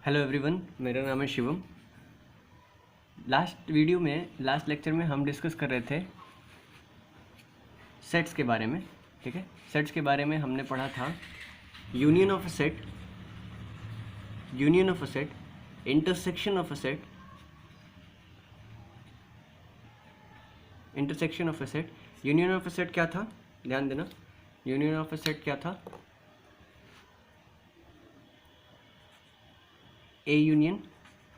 Hello everyone, मेरा नाम है शिवम। लास्ट लेक्चर में हम डिस्कस कर रहे थे सेट्स के बारे में। ठीक है, सेट्स के बारे में हमने पढ़ा था union of a set, intersection of a set, union of a set क्या था, ध्यान देना। यूनियन ऑफ अ सेट क्या था? ए यूनियन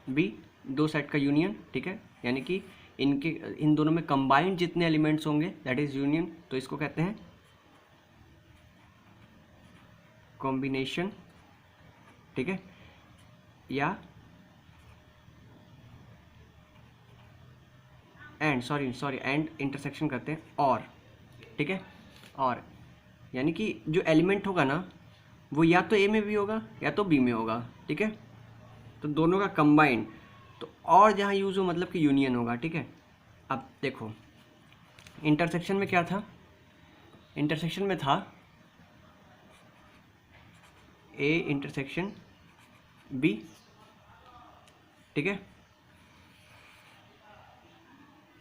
बी, दो सेट का यूनियन। ठीक है, यानी कि इन दोनों में कंबाइंड जितने एलिमेंट्स होंगे दैट इज यूनियन, तो इसको कहते हैं कॉम्बिनेशन। ठीक है, या एंड इंटरसेक्शन करते हैं और। ठीक है, और यानी कि जो एलिमेंट होगा ना वो या तो ए में भी होगा या तो बी में होगा। ठीक है, तो दोनों का कंबाइंड, तो और जहाँ यूज़ हो मतलब कि यूनियन होगा। ठीक है, अब देखो इंटरसेक्शन में क्या था? इंटरसेक्शन में था ए इंटरसेक्शन बी। ठीक है,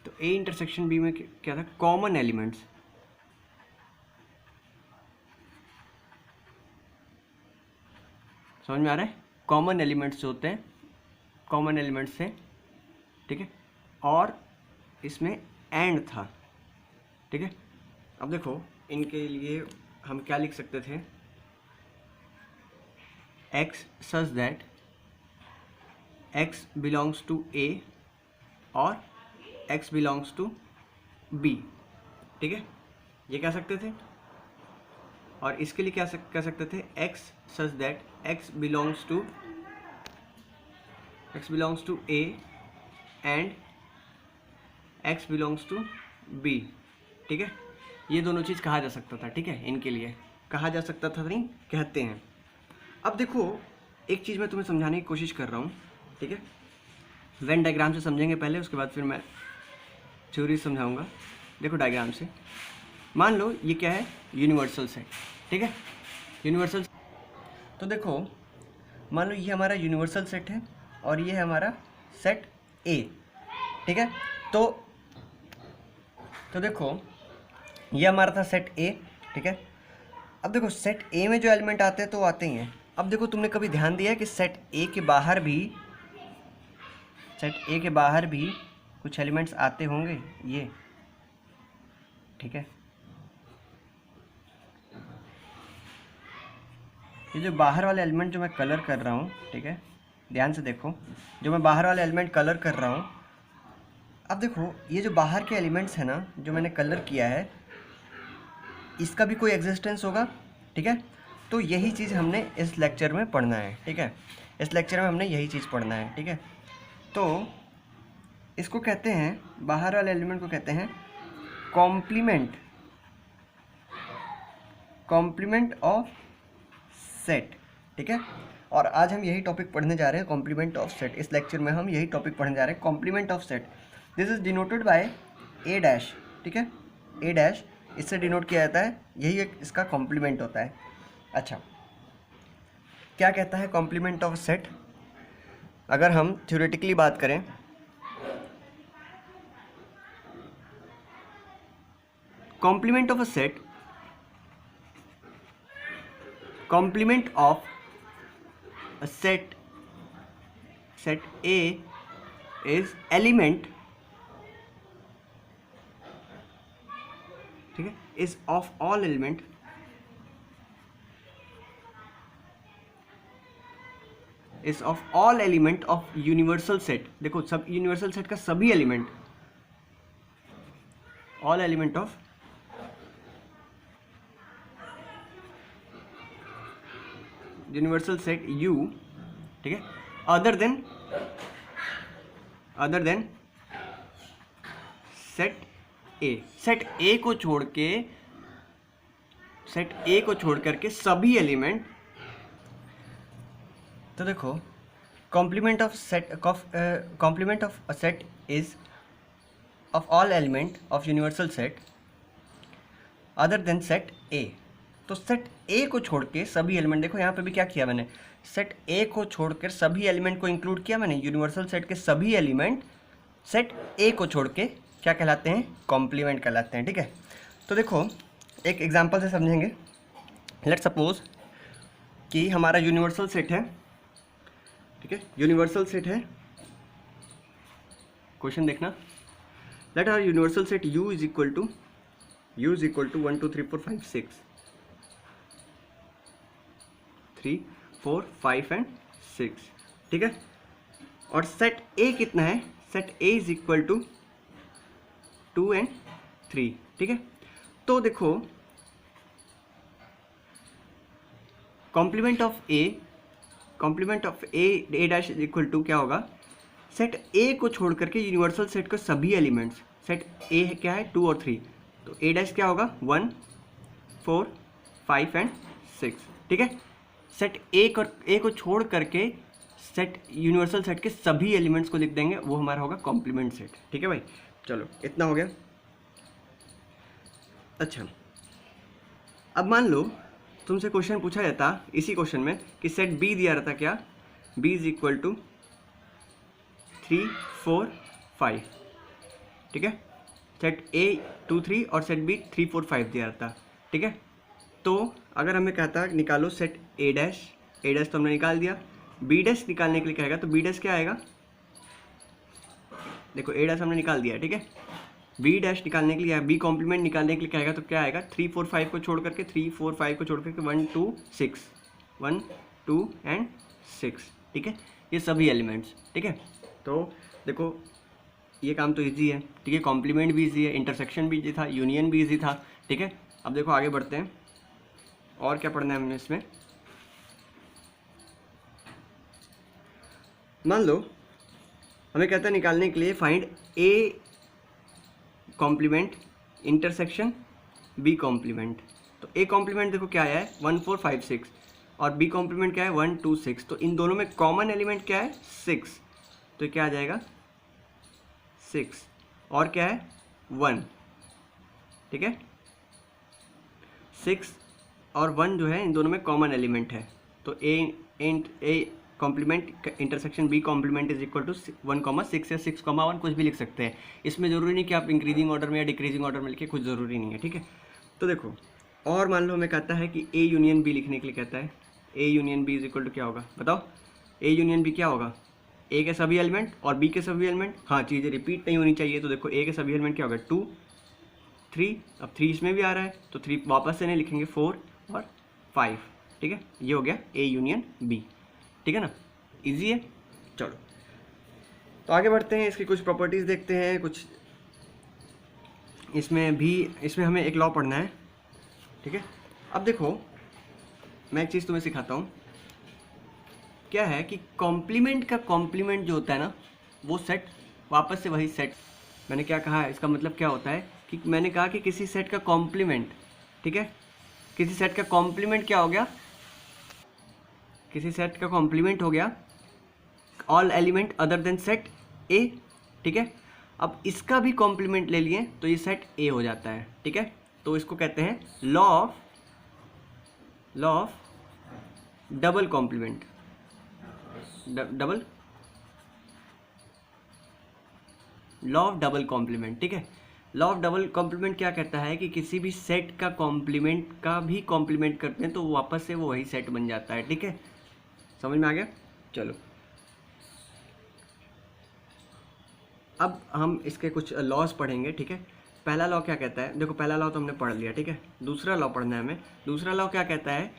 तो ए इंटरसेक्शन बी में क्या था? Common elements. समझ में आ रहा है? कॉमन एलिमेंट्स जो होते हैं, कॉमन एलिमेंट्स से। ठीक है, और इसमें एंड था। ठीक है, अब देखो इनके लिए हम क्या लिख सकते थे? x such that x belongs to a और x बिलोंग्स टू b। ठीक है, ये कह सकते थे। और इसके लिए क्या कह सकते थे? x such that x belongs to a and x belongs to b। ठीक है, ये दोनों चीज़ कहा जा सकता था। ठीक है, इनके लिए कहा जा सकता था, नहीं कहते हैं। अब देखो एक चीज़ मैं तुम्हें समझाने की कोशिश कर रहा हूँ। ठीक है, वेन डायग्राम से समझेंगे पहले, उसके बाद फिर मैं थ्योरी समझाऊंगा। देखो डायग्राम से मान लो ये क्या है? Universal set. ठीक है, यूनिवर्सल। तो देखो मान लो ये हमारा यूनिवर्सल सेट है और ये है हमारा सेट ए। ठीक है, तो देखो ये हमारा था सेट ए। ठीक है, अब देखो सेट ए में जो एलिमेंट आते हैं तो आते ही हैं। अब देखो तुमने कभी ध्यान दिया है कि सेट ए के बाहर भी कुछ एलिमेंट्स आते होंगे ये। ठीक है, ये जो बाहर वाले एलिमेंट जो मैं कलर कर रहा हूँ, ठीक है ध्यान से देखो, जो मैं बाहर वाले एलिमेंट कलर कर रहा हूँ, अब देखो ये जो बाहर के एलिमेंट्स हैं ना जो मैंने कलर किया है, इसका भी कोई एग्जिस्टेंस होगा। ठीक है, तो यही चीज़ हमने इस लेक्चर में पढ़ना है। ठीक है, इस लेक्चर में हमने यही चीज़ पढ़ना है। ठीक है, तो इसको कहते हैं, बाहर वाले एलिमेंट को कहते हैं कॉम्प्लीमेंट ऑफ सेट। ठीक है, और आज हम यही टॉपिक पढ़ने जा रहे हैं, कॉम्प्लीमेंट ऑफ सेट। इस लेक्चर में हम यही टॉपिक पढ़ने जा रहे हैं, complement of set. This is denoted by A dash. ठीक है, ए डैश इससे डिनोट किया जाता है, यही एक इसका कॉम्प्लीमेंट होता है। अच्छा, क्या कहता है कॉम्प्लीमेंट ऑफ सेट? अगर हम थ्योरेटिकली बात करें, complement of a set, complement of a set A is element, ठीक है, is of all element of universal set। देखो सब यूनिवर्सल सेट का सभी element, all element of universal set U। ठीक है, अदर देन सेट ए को छोड़ करके सभी एलिमेंट। तो देखो complement of a set is of all element of universal set other than set A. तो सेट ए को छोड़ के सभी एलिमेंट, देखो यहाँ पे भी क्या किया मैंने, सेट ए को छोड़कर सभी एलिमेंट को इंक्लूड किया मैंने, यूनिवर्सल सेट के सभी एलिमेंट सेट ए को छोड़ के क्या कहलाते हैं, कॉम्प्लीमेंट कहलाते हैं। ठीक है, तो देखो एक एग्जांपल से समझेंगे। लेट्स सपोज कि हमारा यूनिवर्सल सेट है, ठीक है, यूनिवर्सल सेट है, क्वेश्चन देखना, let our universal set U is equal to 1 2 3 4 5 6 3 4 5 and 6, ठीक है, और सेट A कितना है, set A is equal to 2 and 3, ठीक है। तो देखो complement of A A dash is equal to क्या होगा, सेट A को छोड़ करके यूनिवर्सल सेट के सभी एलिमेंट्स, सेट A क्या है 2 और 3, तो A डैश क्या होगा 1 4 5 एंड 6, ठीक है। सेट A को छोड़ करके सेट यूनिवर्सल सेट के सभी एलिमेंट्स को लिख देंगे, वो हमारा होगा कॉम्प्लीमेंट सेट, ठीक है भाई। चलो इतना हो गया। अच्छा, अब मान लो तुमसे क्वेश्चन पूछा जाता इसी क्वेश्चन में कि सेट B दिया रहता, क्या B इज इक्वल टू 3 4 5, ठीक है, सेट A 2 3 और सेट B 3 4 5 दिया रहता, ठीक है। तो अगर हमें कहता निकालो सेट A डैश तो हमने निकाल दिया, B डैश निकालने के लिए कहेगा तो B डैश क्या आएगा, देखो A डैश हमने निकाल दिया, ठीक है, B डैश निकालने के लिए B कॉम्प्लीमेंट निकालने के लिए कहेगा तो क्या आएगा, 3 4 5 को छोड़ करके 3 4 5 को छोड़ करके 1 2 6 1 2 एंड 6, ठीक है, ये सभी एलिमेंट्स, ठीक है। तो देखो ये काम तो इजी है, ठीक है, कॉम्प्लीमेंट भी इजी है, इंटरसेक्शन भी इजी था, यूनियन भी इजी था, ठीक है। अब देखो आगे बढ़ते हैं, और क्या पढ़ना है हमें इसमें। मान लो हमें कहता है निकालने के लिए find A complement intersection B complement, तो A कॉम्प्लीमेंट देखो क्या आया है 1 4 5 6 और B कॉम्प्लीमेंट क्या है 1 2 6, तो इन दोनों में कॉमन एलिमेंट क्या है 6, तो क्या आ जाएगा 6 और क्या है 1, ठीक है, 6 और 1 जो है इन दोनों में कॉमन एलिमेंट है, तो A complement intersection B complement is equal to 1 6 या 6 1 कुछ भी लिख सकते हैं, इसमें ज़रूरी नहीं कि आप इंक्रीजिंग ऑर्डर में या डिक्रीजिंग ऑर्डर में लिखे, कुछ ज़रूरी नहीं है, ठीक है। तो देखो और मान लो हमें कहता है कि A यूनियन B लिखने के लिए कहता है, A union B is equal to क्या होगा बताओ, A यूनियन B क्या होगा, A के सभी एलिमेंट और B के सभी एलिमेंट, हाँ चीज़ें रिपीट नहीं होनी चाहिए, तो देखो A के सभी एलिमेंट क्या होगा 2 3, अब 3 इसमें भी आ रहा है तो 3 वापस से नहीं लिखेंगे 4 और 5, ठीक है, ये हो गया A यूनियन B, ठीक है ना, इजी है। चलो तो आगे बढ़ते हैं, इसकी कुछ प्रॉपर्टीज़ देखते हैं, कुछ इसमें हमें एक लॉ पढ़ना है, ठीक है। अब देखो मैं एक चीज़ तुम्हें सिखाता हूँ, क्या है कि कॉम्प्लीमेंट का कॉम्प्लीमेंट जो होता है ना वो सेट वापस से वही सेट, मैंने क्या कहा है, इसका मतलब क्या होता है कि मैंने कहा कि किसी सेट का कॉम्प्लीमेंट, ठीक है, किसी सेट का कॉम्प्लीमेंट क्या हो गया, किसी सेट का कॉम्प्लीमेंट हो गया all element other than set A, ठीक है। अब इसका भी कॉम्प्लीमेंट ले लिए तो ये सेट ए हो जाता है, ठीक है, तो इसको कहते हैं law of double complement, law of double complement, ठीक है। लॉ ऑफ डबल कॉम्प्लीमेंट क्या कहता है कि किसी भी सेट का कॉम्प्लीमेंट का भी कॉम्प्लीमेंट करते हैं तो वापस से वो वही सेट बन जाता है, ठीक है, समझ में आ गया। चलो अब हम इसके कुछ लॉज पढ़ेंगे, ठीक है। पहला लॉ क्या कहता है, देखो पहला लॉ तो हमने पढ़ लिया, ठीक है, दूसरा लॉ पढ़ना है हमें। दूसरा लॉ क्या कहता है,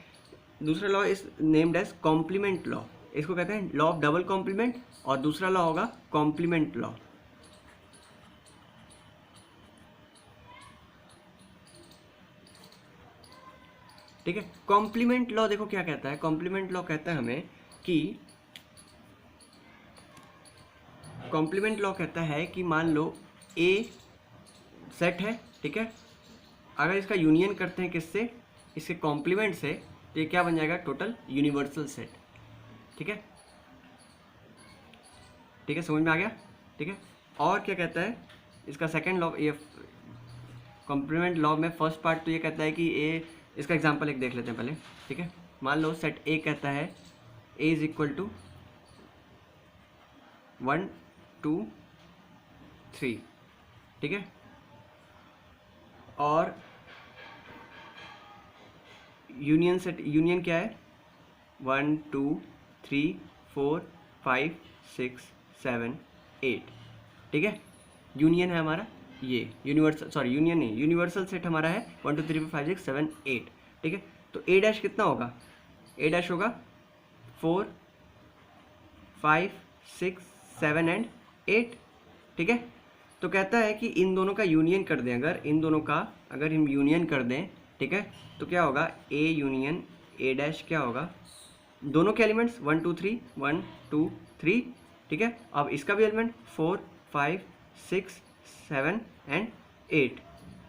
दूसरा law is named as complement law, इसको कहते हैं लॉ ऑफ डबल कॉम्प्लीमेंट, और दूसरा लॉ होगा कॉम्प्लीमेंट लॉ, ठीक है। कॉम्प्लीमेंट लॉ देखो क्या कहता है, कॉम्प्लीमेंट लॉ कहता है हमें कि कॉम्प्लीमेंट लॉ कहता है कि मान लो ए सेट है, ठीक है, अगर इसका यूनियन करते हैं किससे, इसके कॉम्प्लीमेंट से, तो ये क्या बन जाएगा टोटल यूनिवर्सल सेट, ठीक है, ठीक है, समझ में आ गया, ठीक है। और क्या कहता है इसका सेकंड लॉ, ये कॉम्प्लीमेंट लॉ में फर्स्ट पार्ट तो ये कहता है कि ए, इसका एग्जांपल एक देख लेते हैं पहले, ठीक है। मान लो सेट ए कहता है ए इज इक्वल टू 1 2 3, ठीक है। और यूनियन सेट, यूनियन क्या है, 1 2 3 4 5 6 7 8, ठीक है। यूनियन है हमारा ये, यूनिवर्सल, सॉरी यूनियन नहीं, यूनिवर्सल सेट हमारा है 1 2 3 4 5 6 7 8, ठीक है। तो ए डैश कितना होगा, ए डैश होगा 4 5 6 7 एंड 8, ठीक है। तो कहता है कि इन दोनों का यूनियन कर दें, अगर इन दोनों का अगर हम यूनियन कर दें, ठीक है, तो क्या होगा, ए यूनियन ए डैश क्या होगा, दोनों के एलिमेंट्स 1 2 3 1 2 3, ठीक है। अब इसका भी एलिमेंट 4 5 6 7 एंड 8,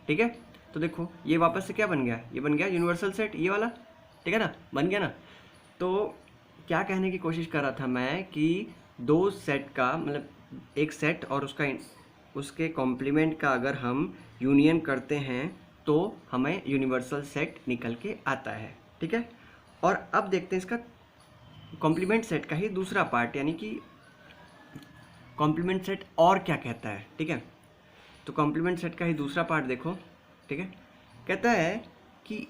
ठीक है। तो देखो ये वापस से क्या बन गया, ये बन गया यूनिवर्सल सेट, ये वाला, ठीक है ना, बन गया ना। तो क्या कहने की कोशिश कर रहा था मैं कि दो सेट का मतलब एक सेट और उसके कॉम्प्लीमेंट का अगर हम यूनियन करते हैं तो हमें यूनिवर्सल सेट निकल के आता है, ठीक है। और अब देखते हैं इसका कॉम्प्लीमेंट सेट का ही दूसरा पार्ट, यानी कि कॉम्प्लीमेंट सेट और क्या कहता है, ठीक है। तो कॉम्प्लीमेंट सेट का ही दूसरा पार्ट देखो, ठीक है। कहता है कि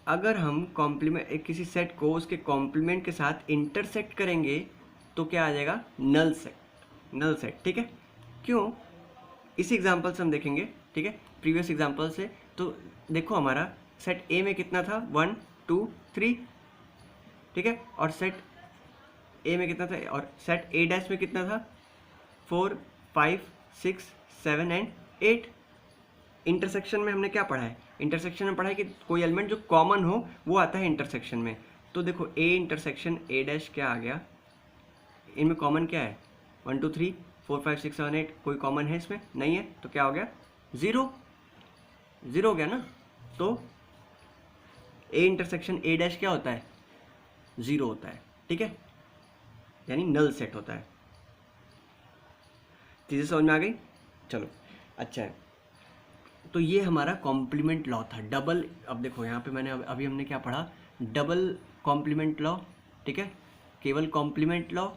अगर हम कॉम्प्लीमेंट किसी सेट को उसके कॉम्प्लीमेंट के साथ इंटरसेक्ट करेंगे तो क्या आ जाएगा, नल सेट, नल सेट, ठीक है। क्यों, इसी एग्जांपल से हम देखेंगे, ठीक है, प्रीवियस एग्जांपल से। तो देखो हमारा सेट ए में कितना था, 1 2 3, ठीक है, और सेट ए में कितना था, और सेट ए डैश में कितना था, 4 5 6 7 एंड 8। इंटरसेक्शन में हमने क्या पढ़ा है, इंटरसेक्शन में पढ़ा है कि कोई एलिमेंट जो कॉमन हो वो आता है इंटरसेक्शन में। तो देखो ए इंटरसेक्शन ए डैश क्या आ गया, इनमें कॉमन क्या है, 1 2 3 4 5 6 7 8, कोई कॉमन है इसमें, नहीं है, तो क्या हो गया, ज़ीरो, ज़ीरो हो गया ना। तो ए इंटरसेक्शन ए डैश क्या होता है, ज़ीरो होता है, ठीक है, यानी नल सेट होता है। चीज़ें समझ में आ गई, चलो अच्छा है। तो ये हमारा कॉम्प्लीमेंट लॉ था, डबल। अब देखो यहाँ पे मैंने अभी हमने क्या पढ़ा, डबल कॉम्प्लीमेंट लॉ, ठीक है, केवल कॉम्प्लीमेंट लॉ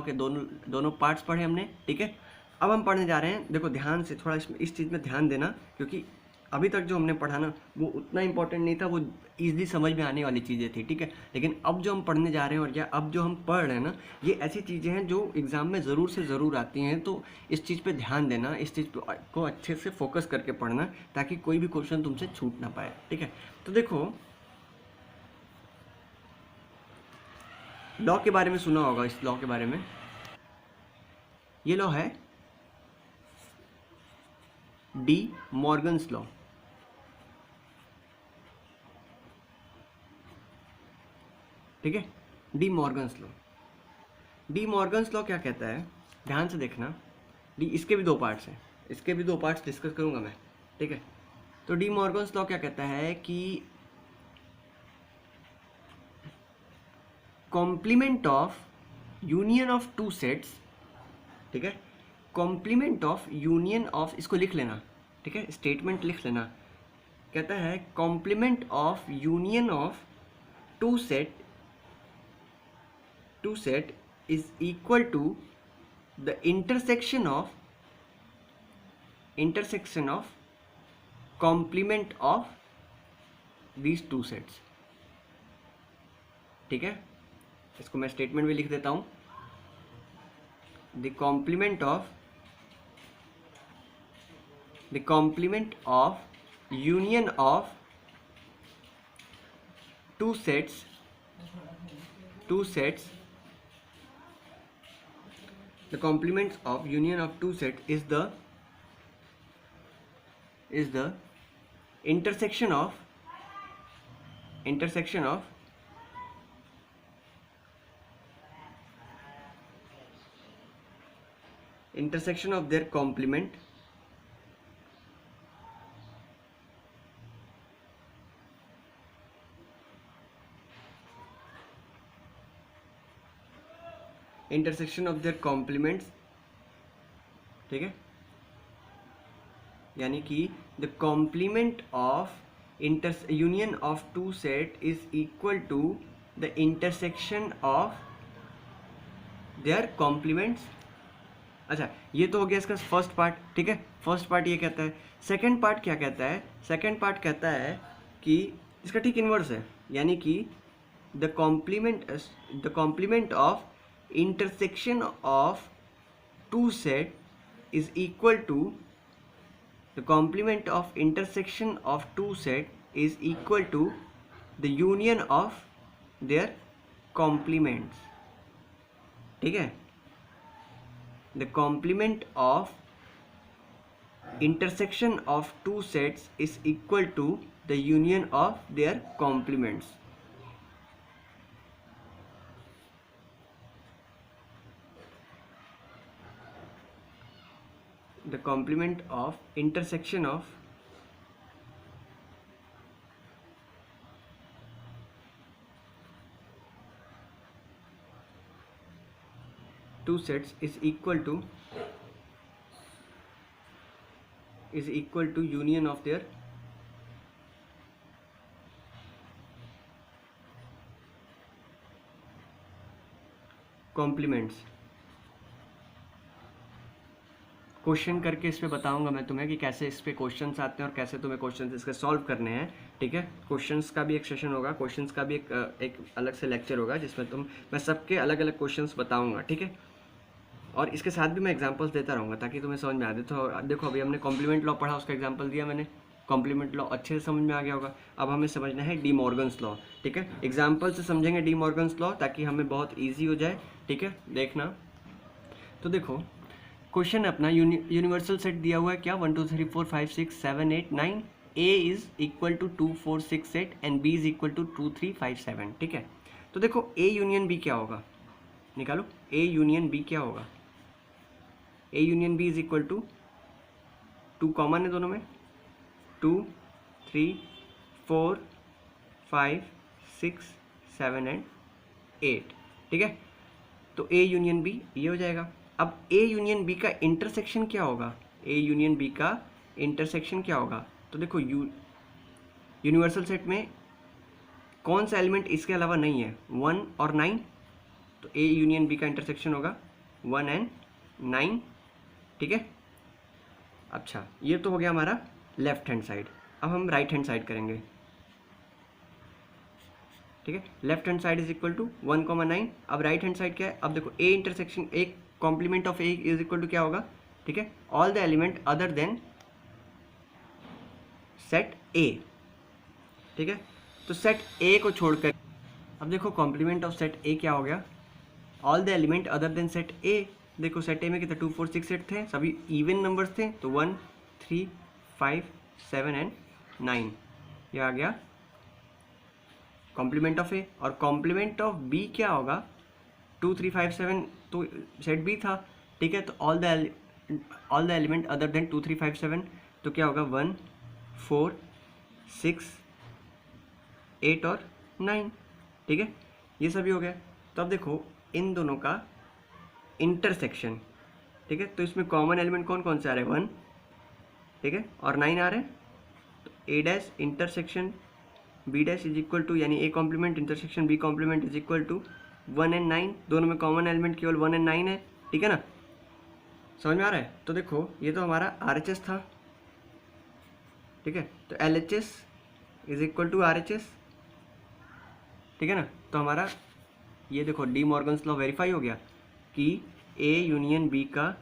के दोनों पार्ट्स पढ़े हमने, ठीक है। अब हम पढ़ने जा रहे हैं, देखो ध्यान से थोड़ा इस चीज़ में ध्यान देना, क्योंकि अभी तक जो हमने पढ़ा ना वो उतना इंपॉर्टेंट नहीं था, वो ईजिली समझ में आने वाली चीज़ें थी, ठीक है। लेकिन अब जो हम पढ़ने जा रहे हैं और या अब जो हम पढ़ रहे हैं ना, ये ऐसी चीज़ें हैं जो एग्ज़ाम में ज़रूर से ज़रूर आती हैं। तो इस चीज़ पे ध्यान देना, इस चीज़ को अच्छे से फोकस करके पढ़ना, ताकि कोई भी क्वेश्चन तुमसे छूट ना पाए, ठीक है। तो देखो लॉ के बारे में सुना होगा, इस लॉ के बारे में, ये लॉ है डी मॉर्गन्स लॉ, ठीक है, D Morgan's law. D Morgan's law क्या कहता है, ध्यान से देखना, डी, इसके भी दो पार्ट्स हैं, इसके भी दो पार्ट्स डिस्कस करूंगा मैं, ठीक है। तो डी मॉर्गन्स लॉ क्या कहता है कि complement of union of two sets, ठीक है, कॉम्प्लीमेंट ऑफ यूनियन ऑफ, इसको लिख लेना, ठीक है, स्टेटमेंट लिख लेना। कहता है complement of union of two set is equal to the intersection of complement of these two sets, ठीक है। इसको मैं स्टेटमेंट भी लिख देता हूं, the complement of union of two sets the complements of union of two set is the intersection of their complement ठीक है, यानी कि the complement of union of two set is equal to the intersection of their complements. अच्छा, ये तो हो गया इसका फर्स्ट पार्ट, ठीक है। फर्स्ट पार्ट ये कहता है। सेकंड पार्ट क्या कहता है? सेकंड पार्ट कहता है कि इसका ठीक इन्वर्स है, यानी कि the complement of intersection of two set is equal to the complement of intersection of two set is equal to the union of their complements, ठीक है। The complement of intersection of two sets is equal to the union of their complements. The complement of intersection of two sets is equal to union of their complements। Question करके इस पे बताऊंगा मैं तुम्हें कि कैसे इस पे क्वेश्चंस आते हैं और कैसे तुम्हें क्वेश्चंस इसके सॉल्व करने हैं, ठीक है। क्वेश्चंस का भी एक सेशन होगा, क्वेश्चंस का भी एक अलग से लेक्चर होगा जिसमें मैं सबके अलग अलग क्वेश्चंस बताऊंगा, ठीक है। और इसके साथ भी मैं एग्जांपल्स देता रहूँगा ताकि तुम्हें समझ में आ जाए। तो देखो अभी हमने कॉम्प्लीमेंट लॉ पढ़ा, उसका एग्जांपल दिया मैंने, कॉम्प्लीमेंट लॉ अच्छे से समझ में आ गया होगा। अब हमें समझना है डी मॉर्गन्स लॉ, ठीक है। एग्जांपल से समझेंगे डी मॉर्गन्स लॉ ताकि हमें बहुत ईजी हो जाए, ठीक है। देखना, तो देखो क्वेश्चन अपना यूनिवर्सल सेट दिया हुआ है क्या, 1 2 3 4 5 6 7 8 9, A is equal to 2 4 6 8 and B is equal to 2 3 5 7, ठीक है। तो देखो ए यूनियन बी क्या होगा, निकालो। ए यूनियन बी क्या होगा? A union B is equal to 2 common है दोनों में, 2 3 4 5 6 7 एंड 8, ठीक है। तो ए यूनियन बी ये हो जाएगा। अब ए यूनियन बी का इंटरसेक्शन क्या होगा? ए यूनियन बी का इंटरसेक्शन क्या होगा? तो देखो यूनिवर्सल सेट में कौन सा एलिमेंट इसके अलावा नहीं है? 1 और 9। तो ए यूनियन बी का इंटरसेक्शन होगा 1 एंड 9, ठीक है। अच्छा, ये तो हो गया हमारा लेफ्ट हैंड साइड। अब हम राइट हैंड साइड करेंगे, ठीक है। Left hand side is equal to 1 9। अब राइट हैंड साइड क्या है? अब देखो ए इंटरसेक्शन, एक complement of A is equal to क्या होगा, ठीक है, all the element other than set A, ठीक है। तो सेट ए को छोड़कर अब देखो कॉम्प्लीमेंट ऑफ सेट ए क्या हो गया, all the element other than set ए। देखो सेट ए में कितने 2 4 6 8 थे, सभी इवन नंबर्स थे, तो 1 3 5 7 एंड 9 ये आ गया कॉम्प्लीमेंट ऑफ ए। और कॉम्प्लीमेंट ऑफ बी क्या होगा? 2 3 5 7 तो सेट बी था, ठीक है। तो all the element other then 2 3 5 7 तो क्या होगा 1 4 6 8 और 9, ठीक है। ये सभी हो गया। तो अब देखो इन दोनों का इंटरसेक्शन, ठीक है। तो इसमें कॉमन एलिमेंट कौन कौन से आ रहे हैं? 1, ठीक है, और 9 आ रहे हैं। तो A dash intersection B dash is equal to, यानी A complement intersection B complement is equal to 1 and 9। दोनों में कॉमन एलिमेंट केवल 1 एंड 9 है, ठीक है ना। समझ में आ रहा है? तो देखो ये तो हमारा RHS था, ठीक है। तो LHS is equal to RHS, ठीक है ना। तो हमारा ये देखो डी मॉर्गन्स लॉ वेरीफाई हो गया कि ए यूनियन बी का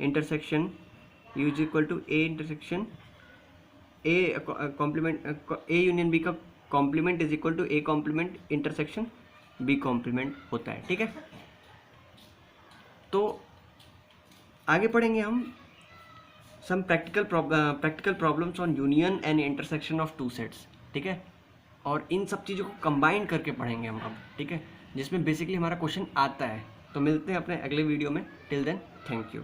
intersection U is equal to A intersection A complement, A union B का complement is equal to A complement intersection B complement होता है, ठीक है। तो आगे पढ़ेंगे हम some practical problems on union and intersection of two sets, ठीक है। और इन सब चीज़ों को कंबाइन करके पढ़ेंगे हम अब, ठीक है, जिसमें बेसिकली हमारा क्वेश्चन आता है। तो मिलते हैं अपने अगले वीडियो में। Till then thank you.